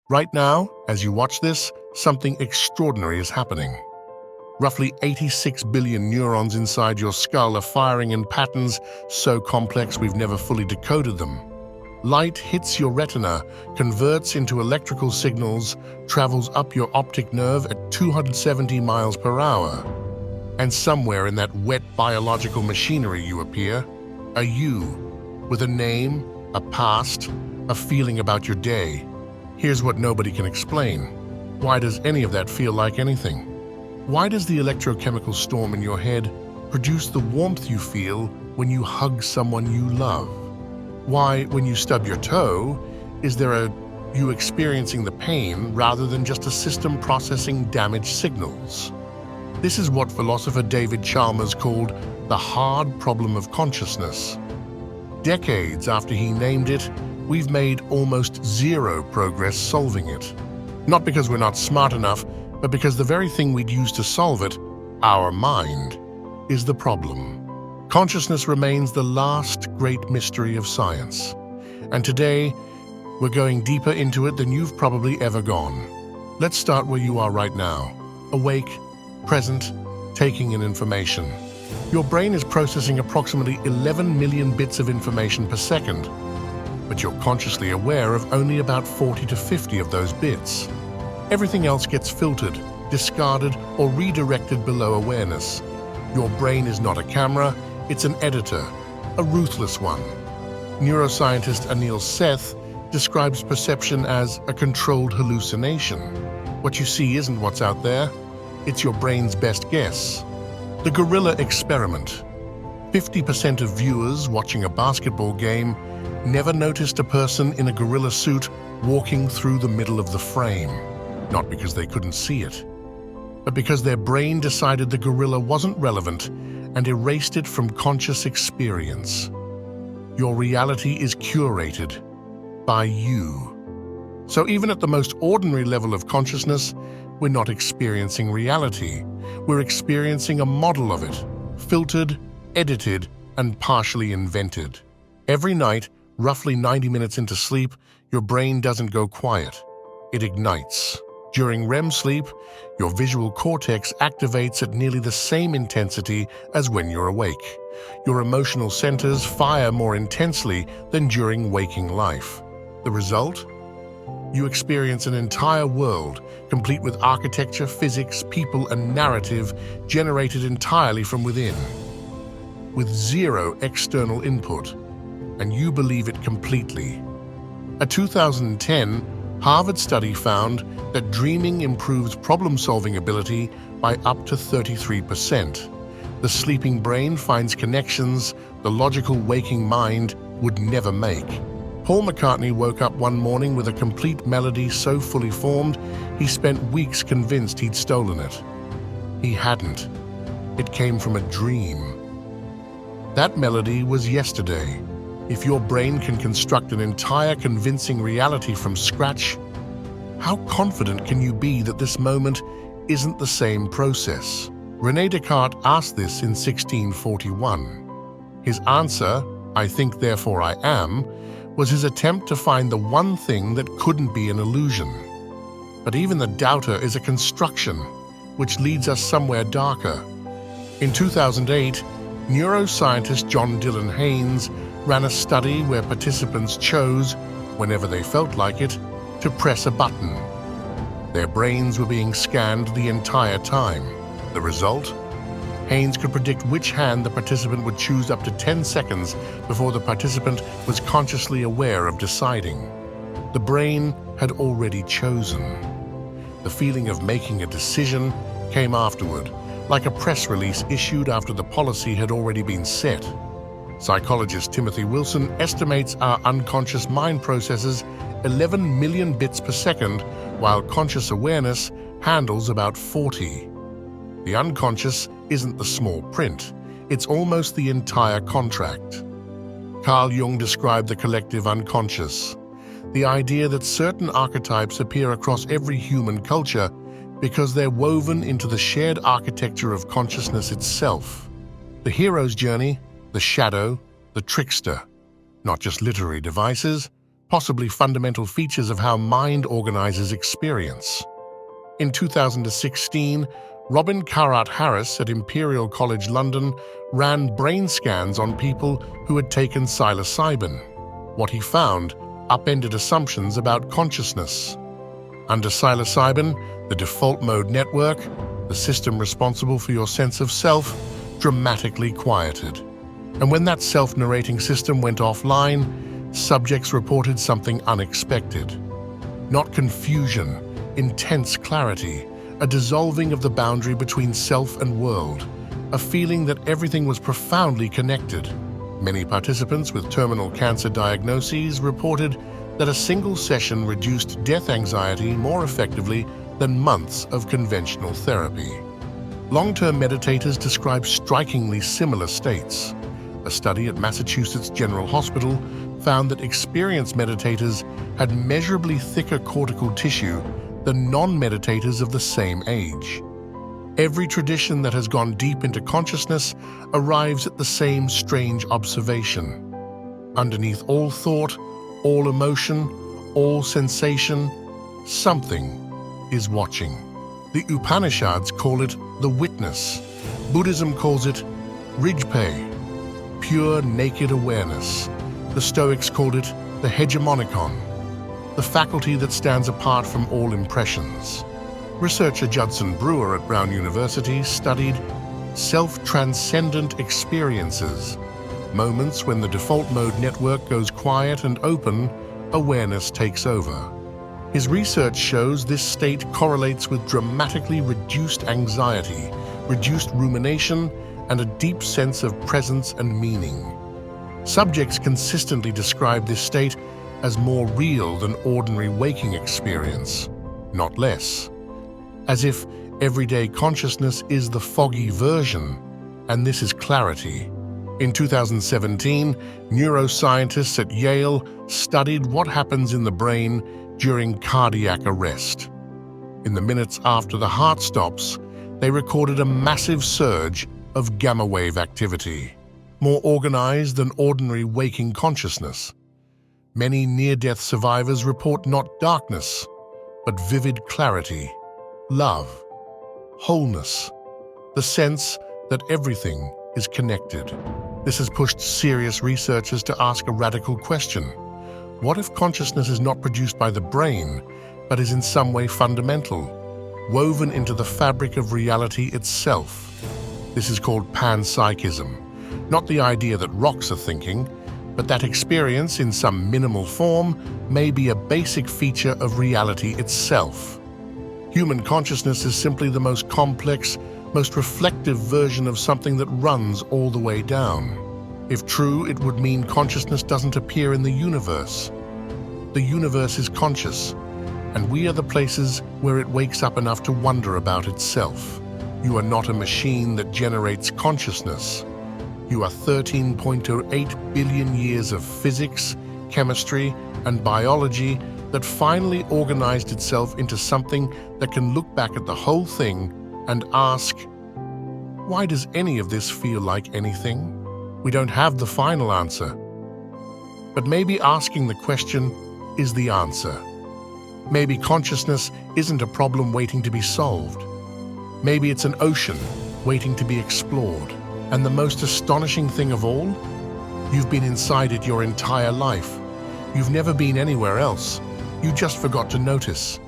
Right now, as you watch this, something extraordinary is happening. Roughly 86 billion neurons inside your skull are firing in patterns so complex we've never fully decoded them. Light hits your retina, converts into electrical signals, travels up your optic nerve at 270 miles per hour. And somewhere in that wet biological machinery you appear, a you, with a name, a past, a feeling about your day. Here's what nobody can explain. Why does any of that feel like anything? Why does the electrochemical storm in your head produce the warmth you feel when you hug someone you love? Why, when you stub your toe, is there you experiencing the pain rather than just a system processing damaged signals? This is what philosopher David Chalmers called the hard problem of consciousness. Decades after he named it, we've made almost zero progress solving it. Not because we're not smart enough, but because the very thing we'd use to solve it, our mind, is the problem. Consciousness remains the last great mystery of science. And today, we're going deeper into it than you've probably ever gone. Let's start where you are right now. Awake, present, taking in information. Your brain is processing approximately 11 million bits of information per second, but you're consciously aware of only about 40 to 50 of those bits. Everything else gets filtered, discarded, or redirected below awareness. Your brain is not a camera, it's an editor, a ruthless one. Neuroscientist Anil Seth describes perception as a controlled hallucination. What you see isn't what's out there, it's your brain's best guess. The gorilla experiment. 50% of viewers watching a basketball game never noticed a person in a gorilla suit walking through the middle of the frame. Not because they couldn't see it, but because their brain decided the gorilla wasn't relevant and erased it from conscious experience. Your reality is curated by you. So even at the most ordinary level of consciousness, we're not experiencing reality. We're experiencing a model of it, filtered, edited, and partially invented. Every night, roughly 90 minutes into sleep, your brain doesn't go quiet. It ignites. During REM sleep, your visual cortex activates at nearly the same intensity as when you're awake. Your emotional centers fire more intensely than during waking life. The result? You experience an entire world, complete with architecture, physics, people, and narrative generated entirely from within, with zero external input, and you believe it completely. A 2010 Harvard study found that dreaming improves problem-solving ability by up to 33%. The sleeping brain finds connections the logical waking mind would never make. Paul McCartney woke up one morning with a complete melody so fully formed, he spent weeks convinced he'd stolen it. He hadn't. It came from a dream. That melody was yesterday. If your brain can construct an entire convincing reality from scratch, how confident can you be that this moment isn't the same process? René Descartes asked this in 1641. His answer, "I think, therefore I am," was his attempt to find the one thing that couldn't be an illusion. But even the doubter is a construction, which leads us somewhere darker. In 2008, neuroscientist John Dylan Haynes ran a study where participants chose, whenever they felt like it, to press a button. Their brains were being scanned the entire time. The result? Haynes could predict which hand the participant would choose up to 10 seconds before the participant was consciously aware of deciding. The brain had already chosen. The feeling of making a decision came afterward, like a press release issued after the policy had already been set. Psychologist Timothy Wilson estimates our unconscious mind processes 11 million bits per second, while conscious awareness handles about 40. The unconscious isn't the small print, it's almost the entire contract. Carl Jung described the collective unconscious, the idea that certain archetypes appear across every human culture because they're woven into the shared architecture of consciousness itself. The hero's journey, the shadow, the trickster, not just literary devices, possibly fundamental features of how mind organizes experience. In 2016, Robin Carhart-Harris at Imperial College London ran brain scans on people who had taken psilocybin. What he found upended assumptions about consciousness. Under psilocybin, the default mode network, the system responsible for your sense of self, dramatically quieted. And when that self-narrating system went offline, subjects reported something unexpected. Not confusion, intense clarity, a dissolving of the boundary between self and world, a feeling that everything was profoundly connected. Many participants with terminal cancer diagnoses reported that a single session reduced death anxiety more effectively than months of conventional therapy. Long-term meditators describe strikingly similar states. A study at Massachusetts General Hospital found that experienced meditators had measurably thicker cortical tissue than non-meditators of the same age. Every tradition that has gone deep into consciousness arrives at the same strange observation. Underneath all thought, all emotion, all sensation, something is watching. The Upanishads call it the witness. Buddhism calls it Rijpe, pure naked awareness. The Stoics called it the hegemonikon, the faculty that stands apart from all impressions. Researcher Judson Brewer at Brown University studied self-transcendent experiences, moments when the default mode network goes quiet and open, awareness takes over. His research shows this state correlates with dramatically reduced anxiety, reduced rumination, and a deep sense of presence and meaning. Subjects consistently describe this state as more real than ordinary waking experience, not less. As if everyday consciousness is the foggy version, and this is clarity. In 2017, neuroscientists at Yale studied what happens in the brain during cardiac arrest. In the minutes after the heart stops, they recorded a massive surge of gamma wave activity, more organized than ordinary waking consciousness. Many near-death survivors report not darkness, but vivid clarity, love, wholeness, the sense that everything is connected. This has pushed serious researchers to ask a radical question. What if consciousness is not produced by the brain, but is in some way fundamental, woven into the fabric of reality itself? This is called panpsychism, not the idea that rocks are thinking, but that experience in some minimal form may be a basic feature of reality itself. Human consciousness is simply the most complex, most reflective version of something that runs all the way down. If true, it would mean consciousness doesn't appear in the universe. The universe is conscious, and we are the places where it wakes up enough to wonder about itself. You are not a machine that generates consciousness. You are 13.08 billion years of physics, chemistry, and biology that finally organized itself into something that can look back at the whole thing and ask, why does any of this feel like anything? We don't have the final answer. But maybe asking the question is the answer. Maybe consciousness isn't a problem waiting to be solved. Maybe it's an ocean waiting to be explored. And the most astonishing thing of all, you've been inside it your entire life. You've never been anywhere else. You just forgot to notice.